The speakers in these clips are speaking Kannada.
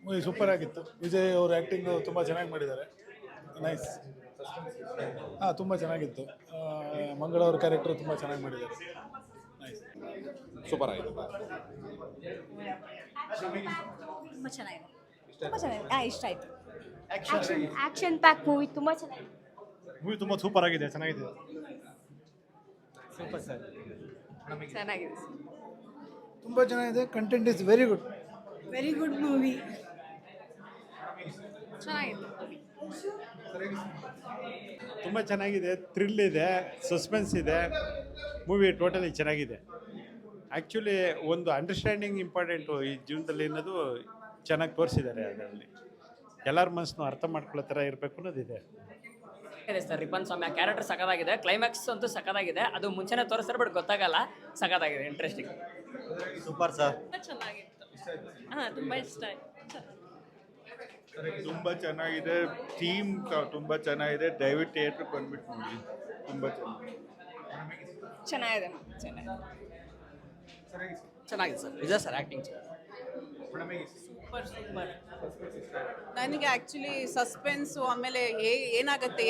ಮೂವಿ ಸೂಪರ್ ಆಗಿತ್ತು. ವಿಜಯ್ ಅವ್ರ ಆ್ಯಕ್ಟಿಂಗು ತುಂಬ ಚೆನ್ನಾಗಿ ಮಾಡಿದ್ದಾರೆ. ನೈಸ್. ಹಾಂ, ತುಂಬ ಚೆನ್ನಾಗಿತ್ತು. ಮಂಗಳ ಅವ್ರ ಕ್ಯಾರೆಕ್ಟರ್ ತುಂಬ ಚೆನ್ನಾಗಿ ಮಾಡಿದ್ದಾರೆ. ನೈಸ್, ಸೂಪರ್ ಆಗಿದೆ. ತುಂಬ ಚೆನ್ನಾಗಿದೆ. ತುಂಬ ಚೆನ್ನಾಗಿದೆ. ಇಷ್ಟ ಆಯಿತು. ಆ್ಯಕ್ಷನ್ ಪ್ಯಾಕ್ ಮೂವಿ ತುಂಬ ಚೆನ್ನಾಗಿದೆ. ಮೂವಿ ತುಂಬ ಸೂಪರ್ ಆಗಿದೆ, ಚೆನ್ನಾಗಿದೆ. ಸೂಪರ್ ಸರ್, ಚೆನ್ನಾಗಿದೆ. ತುಂಬ ಚೆನ್ನಾಗಿದೆ. Content is very good. Very good movie. ಚೆನ್ನಾಗಿದೆ. ತುಂಬ ಚೆನ್ನಾಗಿದೆ. ಥ್ರಿಲ್ ಇದೆ, ಸಸ್ಪೆನ್ಸ್ ಇದೆ. ಮೂವಿ ಟೋಟಲಿ ಚೆನ್ನಾಗಿದೆ. ಆ್ಯಕ್ಚುಲಿ ಒಂದು ಅಂಡರ್ಸ್ಟ್ಯಾಂಡಿಂಗ್ ಇಂಪಾರ್ಟೆಂಟು ಈ ಜೀವನದಲ್ಲಿ ಅನ್ನೋದು ಚೆನ್ನಾಗಿ ತೋರಿಸಿದ್ದಾರೆ. ಅದರಲ್ಲಿ ಎಲ್ಲರ ಮನಸ್ಸನ್ನು ಅರ್ಥ ಮಾಡ್ಕೊಳ್ಳೋ ಥರ ಇರಬೇಕು ಅನ್ನೋದಿದೆ. ಇದೆ ಸರ್. ರಿಪನ್ ಸ್ವಾಮಿ ಆ ಕ್ಯಾರೆಕ್ಟರ್ ಸಖತ್ತಾಗಿದೆ. ಕ್ಲೈಮ್ಯಾಕ್ಸ್ ಅಂತೂ ಸಖತ್ತಾಗಿದೆ. ಅದು ಮುಂಚೆನೇ ತೋರಿಸ್ತಾರೆ, ಬಟ್ ಗೊತ್ತಾಗಲ್ಲ. ಸಖತ್ತಾಗಿದೆ, ಇಂಟ್ರೆಸ್ಟಿಂಗ್. Super sir. ತುಂಬ ಚೆನ್ನಾಗಿತ್ತು. ಹಾಂ, ತುಂಬ ಇಷ್ಟ ಆಯಿತು. ತುಂಬ ಚೆನ್ನಾಗಿದೆ. ಥೀಮ್ ತುಂಬ ಚೆನ್ನಾಗಿದೆ. ದಯವಿಟ್ಟು ಥಿಯೇಟ್ರಿಗೆ ಬಂದ್ಬಿಟ್ಟು ನೋಡಿ. ತುಂಬ ಚೆನ್ನಾಗಿದೆ. ಚೆನ್ನಾಗಿದೆ. ಚೆನ್ನಾಗಿದೆ sir. Vijay sir acting super super. ನನಗೆ ಆ್ಯಕ್ಚುಲಿ ಸಸ್ಪೆನ್ಸು, ಆಮೇಲೆ ಏನಾಗುತ್ತೆ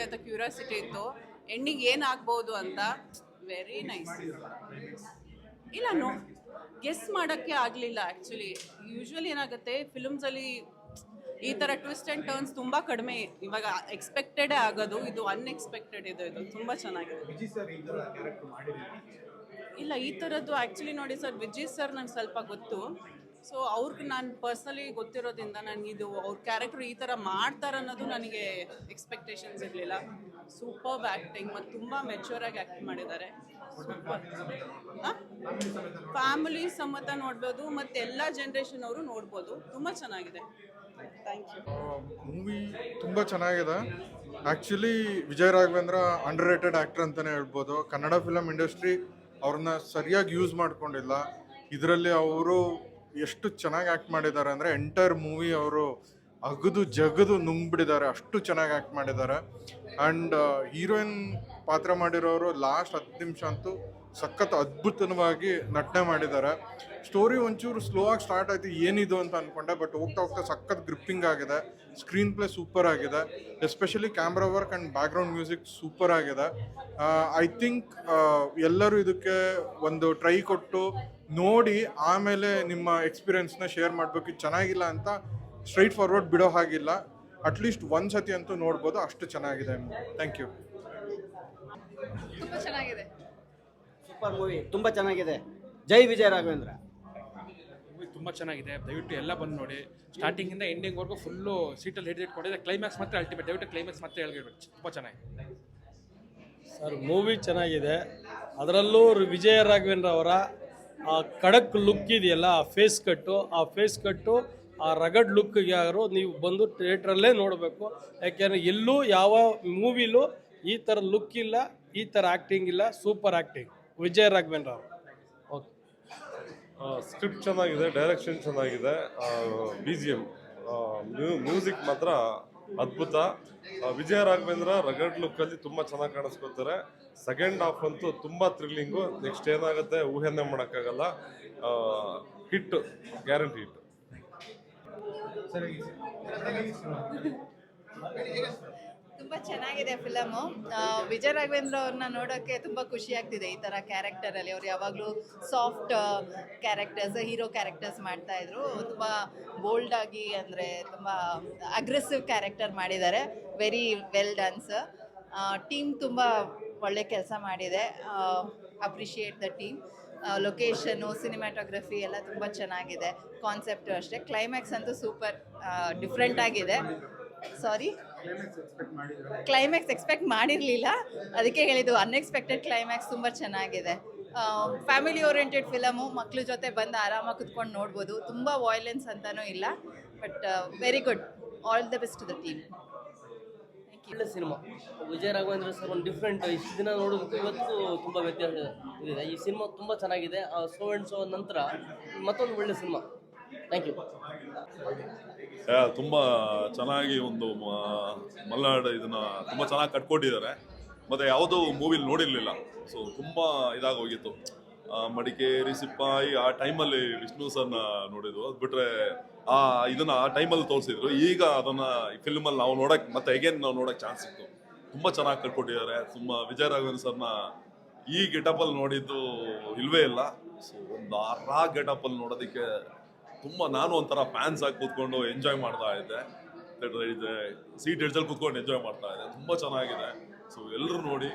ಅಂತ ಕ್ಯೂರಿಯಾಸಿಟಿ ಇತ್ತು. ಎಂಡಿಂಗ್ ಏನಾಗ್ಬೋದು ಅಂತ. Very nice. ಇಲ್ಲ, ಗೆಸ್ ಮಾಡೋಕ್ಕೆ ಆಗಲಿಲ್ಲ ಆ್ಯಕ್ಚುಲಿ. ಯೂಶ್ವಲಿ ಏನಾಗುತ್ತೆ ಫಿಲ್ಮ್ಸಲ್ಲಿ ಈ ಥರ ಟ್ವಿಸ್ಟ್ ಆ್ಯಂಡ್ ಟರ್ನ್ಸ್ ತುಂಬ ಕಡಿಮೆ. ಇವಾಗ ಎಕ್ಸ್ಪೆಕ್ಟೆಡೇ ಆಗೋದು, ಇದು ಅನ್ಎಕ್ಸ್ಪೆಕ್ಟೆಡ್. ಇದು ತುಂಬ ಚೆನ್ನಾಗಿದೆ. ಇಲ್ಲ, ಈ ಥರದ್ದು ಆ್ಯಕ್ಚುಲಿ ನೋಡಿ ಸರ್, ವಿಜಯ್ ಸರ್ ನಂಗೆ ಸ್ವಲ್ಪ ಗೊತ್ತು. ಸೊ ಅವ್ರಿಗೆ ನಾನು ಪರ್ಸ್ನಲಿ ಗೊತ್ತಿರೋದ್ರಿಂದ ನನಗಿದು ಅವ್ರ ಕ್ಯಾರೆಕ್ಟರ್ ಈ ಥರ ಮಾಡ್ತಾರೆ ಅನ್ನೋದು ನನಗೆ ಎಕ್ಸ್ಪೆಕ್ಟೇಷನ್ಸ್ ಇರಲಿಲ್ಲ. ಸೂಪರ್ಬ್ ಆ್ಯಕ್ಟಿಂಗ್ ಮತ್ತು ತುಂಬ ಮೆಚ್ಯೂರಾಗಿ ಆ್ಯಕ್ಟ್ ಮಾಡಿದ್ದಾರೆ. ಸೂಪರ್. ಫ್ಯಾಮಿಲಿ ಸಮೇತ ನೋಡ್ಬೋದು ಮತ್ತು ಎಲ್ಲ ಜನ್ರೇಷನ್ ಅವರು ನೋಡ್ಬೋದು. ತುಂಬ ಚೆನ್ನಾಗಿದೆ. Thank you. ಮೂವಿ ತುಂಬ ಚೆನ್ನಾಗಿದೆ. Actually Vijay Raghavendra under rated actor ಅಂತಲೇ ಹೇಳ್ಬೋದು. ಕನ್ನಡ ಫಿಲಮ್ ಇಂಡಸ್ಟ್ರಿ ಅವ್ರನ್ನ ಸರಿಯಾಗಿ ಯೂಸ್ ಮಾಡ್ಕೊಂಡಿಲ್ಲ. ಇದರಲ್ಲಿ ಅವರು ಎಷ್ಟು ಚೆನ್ನಾಗಿ ಆ್ಯಕ್ಟ್ ಮಾಡಿದ್ದಾರೆ ಅಂದರೆ ಎಂಟೈರ್ ಮೂವಿ ಅವರು ಅಗದು ಜಗದು ನುಂಗ್ಬಿಟ್ಟಿದ್ದಾರೆ. ಅಷ್ಟು ಚೆನ್ನಾಗಿ ಆ್ಯಕ್ಟ್ ಮಾಡಿದ್ದಾರೆ. ಆ್ಯಂಡ್ ಹೀರೋಯಿನ್ ಪಾತ್ರ ಮಾಡಿರೋರು ಲಾಸ್ಟ್ 10 ನಿಮಿಷ ಅಂತೂ ಸಖತ್ ಅದ್ಭುತವಾಗಿ ನಟನೆ ಮಾಡಿದ್ದಾರೆ. ಸ್ಟೋರಿ ಒಂಚೂರು ಸ್ಲೋ ಆಗಿ ಸ್ಟಾರ್ಟ್ ಆಯಿತು, ಏನಿದು ಅಂತ ಅಂದ್ಕೊಂಡೆ. ಬಟ್ ಹೋಗ್ತಾ ಹೋಗ್ತಾ ಸಖತ್ ಗ್ರಿಪ್ಪಿಂಗ್ ಆಗಿದೆ. ಸ್ಕ್ರೀನ್ ಪ್ಲೇ ಸೂಪರ್ ಆಗಿದೆ. Especially camera work and background music super ಆಗಿದೆ. ಐ ಥಿಂಕ್ ಎಲ್ಲರೂ ಇದಕ್ಕೆ ಒಂದು ಟ್ರೈ ಕೊಟ್ಟು ನೋಡಿ ಆಮೇಲೆ ನಿಮ್ಮ ಎಕ್ಸ್ಪೀರಿಯನ್ಸ್ನ ಶೇರ್ ಮಾಡಬೇಕು. ಇದು ಚೆನ್ನಾಗಿಲ್ಲ ಅಂತ ಸ್ಟ್ರೈಟ್ ಫಾರ್ವರ್ಡ್ ಬಿಡೋ ಹಾಗಿಲ್ಲ. ಅಟ್ಲೀಸ್ಟ್ ಒಂದು ಸತಿ ಅಂತೂ ನೋಡ್ಬೋದು. ಅಷ್ಟು ಚೆನ್ನಾಗಿದೆ. Thank you. ತುಂಬ ಚೆನ್ನಾಗಿದೆ. ಸೂಪರ್ ಮೂವಿ, ತುಂಬ ಚೆನ್ನಾಗಿದೆ. ಜೈ ವಿಜಯ್ ರಾಘವೇಂದ್ರ. ಮೂವಿ ತುಂಬ ಚೆನ್ನಾಗಿದೆ. ದಯವಿಟ್ಟು ಎಲ್ಲ ಬಂದು ನೋಡಿ. ಸ್ಟಾರ್ಟಿಂಗಿಂದ ಎಂಡಿಂಗ್ವರೆಗೂ ಫುಲ್ಲು ಸೀಟಲ್ಲಿ ಹಿಡಿದಿಟ್ಕೊಂಡಿದೆ. ಕ್ಲೈಮ್ಯಾಕ್ಸ್ ಮಾತ್ರ ಅಲ್ಟಿಮೇಟ್. ದಯವಿಟ್ಟು ಕ್ಲೈಮ್ಯಾಕ್ಸ್ ಮಾತ್ರ ಹೇಳ್ಬೇಕು. ತುಂಬ ಚೆನ್ನಾಗಿದೆ ಸರ್. ಮೂವಿ ಚೆನ್ನಾಗಿದೆ. ಅದರಲ್ಲೂ ವಿಜಯ ರಾಘವೇಂದ್ರ ಅವರ ಆ ಖಡಕ್ ಲುಕ್ ಇದೆಯಲ್ಲ, ಆ ಫೇಸ್ ಕಟ್ಟು ಆ ರಗಡ್ ಲುಕ್ಗೆ ಯಾರು ನೀವು ಬಂದು ಥಿಯೇಟ್ರಲ್ಲೇ ನೋಡಬೇಕು. ಯಾಕೆಂದರೆ ಎಲ್ಲೂ ಯಾವ ಮೂವಿಲೂ ಈ ಥರ ಲುಕ್ ಇಲ್ಲ, ಈ ಥರ ಆ್ಯಕ್ಟಿಂಗ್ ಇಲ್ಲ. ಸೂಪರ್ ಆ್ಯಕ್ಟಿಂಗ್ ವಿಜಯ ರಾಘವೇಂದ್ರ ಅವರು. ಓಕೆ. ಸ್ಕ್ರಿಪ್ಟ್ ಚೆನ್ನಾಗಿದೆ, ಡೈರೆಕ್ಷನ್ ಚೆನ್ನಾಗಿದೆ, BGM ಮ್ಯೂಸಿಕ್ ಮಾತ್ರ ಅದ್ಭುತ. ವಿಜಯ ರಾಘವೇಂದ್ರ ರಗಡ್ ಲುಕ್ಕಲ್ಲಿ ತುಂಬ ಚೆನ್ನಾಗಿ ಕಾಣಿಸ್ಕೊತಾರೆ. ಸೆಕೆಂಡ್ ಹಾಫ್ ಅಂತೂ ತುಂಬ ಥ್ರಿಲ್ಲಿಂಗು. ನೆಕ್ಸ್ಟ್ ಏನಾಗುತ್ತೆ ಊಹೆನೇ ಮಾಡೋಕ್ಕಾಗಲ್ಲ. Hit, guarantee hit. ತುಂಬ ಚೆನ್ನಾಗಿದೆ ಫಿಲಮು. ವಿಜಯ್ ರಾಘವೇಂದ್ರ ಅವ್ರನ್ನ ನೋಡೋಕ್ಕೆ ತುಂಬ ಖುಷಿ ಆಗ್ತಿದೆ. ಈ ಥರ ಕ್ಯಾರೆಕ್ಟರಲ್ಲಿ ಅವ್ರು ಯಾವಾಗಲೂ ಸಾಫ್ಟ್ ಕ್ಯಾರೆಕ್ಟರ್ಸ್, ಹೀರೋ ಕ್ಯಾರೆಕ್ಟರ್ಸ್ ಮಾಡ್ತಾಯಿದ್ರು. ತುಂಬ ಬೋಲ್ಡಾಗಿ, ಅಂದರೆ ತುಂಬ ಅಗ್ರೆಸಿವ್ ಕ್ಯಾರೆಕ್ಟರ್ ಮಾಡಿದ್ದಾರೆ. Very well done sir. Team ತುಂಬ ಒಳ್ಳೆ ಕೆಲಸ ಮಾಡಿದೆ. Appreciate the team. Location, cinematography ಎಲ್ಲ ತುಂಬ ಚೆನ್ನಾಗಿದೆ. ಕಾನ್ಸೆಪ್ಟು ಅಷ್ಟೇ. ಕ್ಲೈಮ್ಯಾಕ್ಸ್ ಅಂತೂ ಸೂಪರ್, ಡಿಫ್ರೆಂಟ್ ಆಗಿದೆ. ಸಾರಿ, ಕ್ಲೈಮ್ಯಾಕ್ಸ್ ಎಕ್ಸ್ಪೆಕ್ಟ್ ಮಾಡಿರಲಿಲ್ಲ, ಅದಕ್ಕೆ ಹೇಳಿದ್ದು. ಅನ್ಎಕ್ಸ್ಪೆಕ್ಟೆಡ್ ಕ್ಲೈಮ್ಯಾಕ್ಸ್ ತುಂಬ ಚೆನ್ನಾಗಿದೆ. Family oriented film. ಮಕ್ಳ ಜೊತೆ ಬಂದು ಆರಾಮಾಗಿ ಕುತ್ಕೊಂಡು ನೋಡ್ಬೋದು. ತುಂಬ ವಾಯ್ಲೆನ್ಸ್ ಅಂತಲೂ ಇಲ್ಲ. But very good. All the best to the team. ಒಳ್ಳೆ ಸಿನಿಮಾ. ವಿಜಯ್ ರಾಘವೇಂದ್ರ ಸರ್ ಒಂದು ಡಿಫ್ರೆಂಟ್. ಇಷ್ಟು ದಿನ ನೋಡೋದಕ್ಕೂ ಇವತ್ತು ತುಂಬ ವ್ಯತ್ಯಾಸ ಇದೆ. ಈ ಸಿನಿಮಾ ತುಂಬ ಚೆನ್ನಾಗಿದೆ. ಸೋ ಆ್ಯಂಡ್ ಸೋ ನಂತರ ಮತ್ತೊಂದು ಒಳ್ಳೆ ಸಿನಿಮಾ. Thank you. ತುಂಬ ಚೆನ್ನಾಗಿ ಒಂದು ಮಲ್ನಾಡು ಇದನ್ನು ತುಂಬ ಚೆನ್ನಾಗಿ ಕಟ್ಕೊಟ್ಟಿದ್ದಾರೆ. ಮತ್ತು ಯಾವುದೂ ಮೂವಿಲಿ ನೋಡಿರಲಿಲ್ಲ. ಸೊ ತುಂಬ ಇದಾಗೋಗಿತ್ತು. ಮಡಿಕೇರಿ ಸಿಪಾಯಿ ಆ ಟೈಮಲ್ಲಿ ವಿಷ್ಣು ಸರ್ನ ನೋಡಿದ್ವು. ಅದು ಬಿಟ್ರೆ ಇದನ್ನ ಆ ಟೈಮಲ್ಲಿ ತೋರಿಸಿದ್ರು. ಈಗ ಅದನ್ನ ಈ ಫಿಲ್ಮಲ್ಲಿ ನಾವು ಮತ್ತೆ ಅಗೇನ್ ನಾವು ನೋಡಕ್ ಚಾನ್ಸ್ ಸಿಕ್ತು. ತುಂಬಾ ಚೆನ್ನಾಗಿ ಕಟ್ಕೊಟ್ಟಿದ್ದಾರೆ. ವಿಜಯ ರಾಘವೇಂದ್ರ ಸರ್ನ ಈ ಗೆಟಪಲ್ಲಿ ನೋಡಿದ್ದು ಇಲ್ವೇ ಇಲ್ಲ. ಸೊ ಒಂದು ಗೆಟಪಲ್ಲಿ ನೋಡೋದಕ್ಕೆ ನಾನು ಒಂಥರ ಫ್ಯಾನ್ಸ್ ಆಗಿ ಕೂತ್ಕೊಂಡು ಎಂಜಾಯ್ ಮಾಡ್ತಾ ಇದ್ದೆ. ಸೀಟ್ ಎಡ್ಜಲ್ಲಿ ಕೂತ್ಕೊಂಡು ಎಂಜಾಯ್ ಮಾಡ್ತಾ ಇದ್ದೆ. ತುಂಬ ಚೆನ್ನಾಗಿದೆ. ಸೊ ಎಲ್ಲರೂ ನೋಡಿ,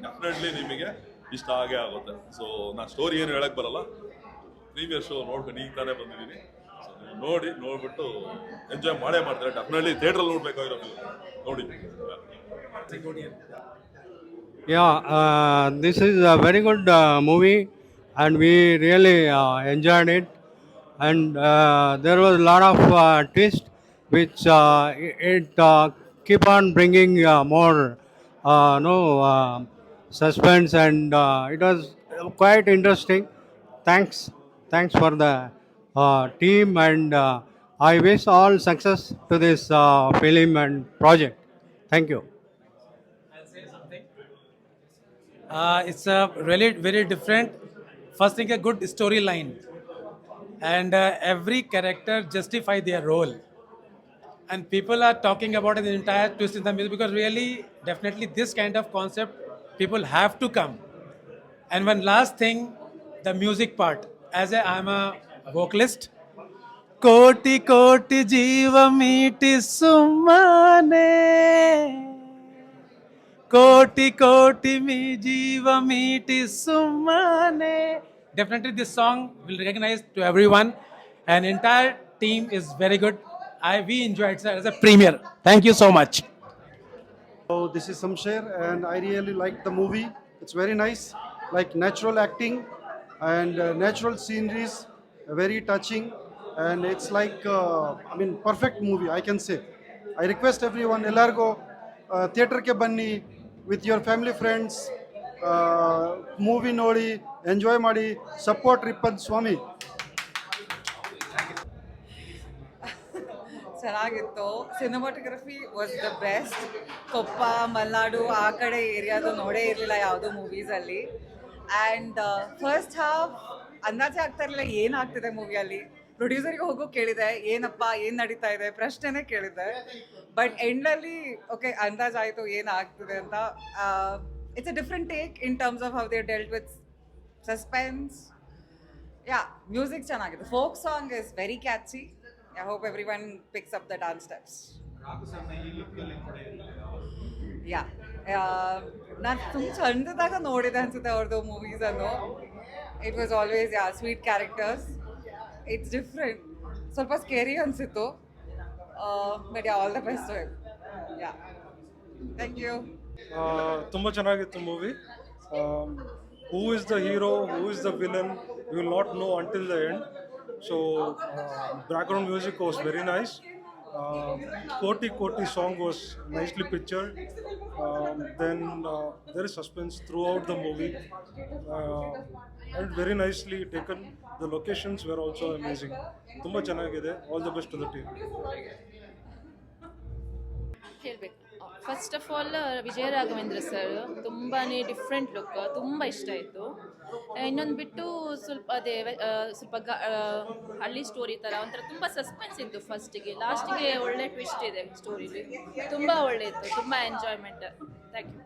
ಡೆಫಿನೆಟ್ಲಿ ನಿಮಗೆ ಇಷ್ಟ ಆಗೇ ಆಗುತ್ತೆ. ಸೊ ನಾನು ಸ್ಟೋರಿ ಏನು ಹೇಳಕ್ ಬರಲ್ಲ, ಪ್ರೀಮಿಯರ್ ಶೋ ನೋಡ್ಕೊಂಡು ಈಗ ತಾನೇ ಬಂದಿದ್ದೀನಿ. ಸೊ ನೀವು ನೋಡ್ಬಿಟ್ಟು ಎಂಜಾಯ್ ಮಾಡ್ತಾರೆ. ಡೆಫಿನೆಟ್ಲಿ ಥಿಯೇಟ್ರಲ್ಲಿ ನೋಡ್ಬೇಕಾಗಿರೋ ನೋಡಿ. This is a very good movie, and we really enjoyed it. And there was a lot of twist, which it keep on bringing more suspense, and it was quite interesting. Thanks for the team, and I wish all success to this film and project. Thank you. It's a really very different. First thing, a good storyline, and every character justify their role. And people are talking about the entire twist in the music, because really, definitely, this kind of concept people have to come. And one last thing, the music part. As I'm a vocalist, koti koti jeeva meeti sumane. Koti koti mi jeeva meeti sumane. Definitely this song will recognize to everyone, and entire team is very good. We enjoyed it as a premiere. Thank you so much. So this is Samsher, and I really like the movie. It's very nice, like natural acting and natural sceneries, very touching, and it's like perfect movie, I can say. I request everyone, ellargo theater ke banni with your family friends, movie nodi, enjoy ಮಾಡಿ, support Ripan Swami. ಚೆನ್ನಾಗಿತ್ತು. Cinematography was the best. Koppa, Malnad ಆ ಕಡೆ ಏರಿಯಾದು ನೋಡೇ ಇರಲಿಲ್ಲ ಯಾವುದೋ ಮೂವೀಸಲ್ಲಿ. ಆ್ಯಂಡ್ ಫಸ್ಟ್ ಹಾಫ್ ಅಂದಾಜೆ ಆಗ್ತಾ ಇರಲಿಲ್ಲ ಏನಾಗ್ತಿದೆ ಮೂವಿಯಲ್ಲಿ. ಪ್ರೊಡ್ಯೂಸರ್ಗೆ ಹೋಗೋ ಕೇಳಿದೆ, ಏನಪ್ಪ ಏನು ನಡೀತಾ ಇದೆ ಪ್ರಶ್ನೆನೇ ಕೇಳಿದೆ. ಬಟ್ ಎಂಡಲ್ಲಿ ಓಕೆ ಅಂದಾಜಾಯಿತು ಏನಾಗ್ತಿದೆ ಅಂತ. It's a different take in terms of how they dealt with suspense. Music ಚೆನ್ನಾಗಿದೆ. Folk song is very catchy. I hope everyone picks up the dance steps. ನಾನು ತುಂಬ ಚಂದದಾಗ ನೋಡಿದೆ ಅನ್ಸುತ್ತೆ ಅವ್ರದ್ದು ಮೂವೀಸನ್ನು. It was always sweet characters. It's different. ಸ್ವಲ್ಪ ಸ್ಕೇರಿ ಅನಿಸಿತ್ತು. But all the best. Thank you. ತುಂಬ ಚೆನ್ನಾಗಿತ್ತು movie. Who is the hero, who is the villain, you will not know until the end. So background music was very nice. Koti Koti song was nicely pictured. Then there is suspense throughout the movie, and very nicely taken. The locations were also amazing. Tumba chanagide. All the best to the team. ಹೇಳಬೇಕು. First of all Vijaya Raghavendra sir ತುಂಬಾ ಡಿಫ್ರೆಂಟ್ ಲುಕ್, ತುಂಬ ಇಷ್ಟ ಆಯಿತು. ಇನ್ನೊಂದು ಬಿಟ್ಟು ಸ್ವಲ್ಪ ಹಳ್ಳಿ ಸ್ಟೋರಿ ಥರ ಒಂಥರ ತುಂಬ ಸಸ್ಪೆನ್ಸ್ ಇತ್ತು ಫಸ್ಟಿಗೆ. ಲಾಸ್ಟಿಗೆ ಒಳ್ಳೆ ಟ್ವಿಸ್ಟ್ ಇದೆ ಸ್ಟೋರಿಲಿ. ತುಂಬ ಒಳ್ಳೆ ಇತ್ತು, ತುಂಬ ಎಂಜಾಯ್ಮೆಂಟ್. Thank you.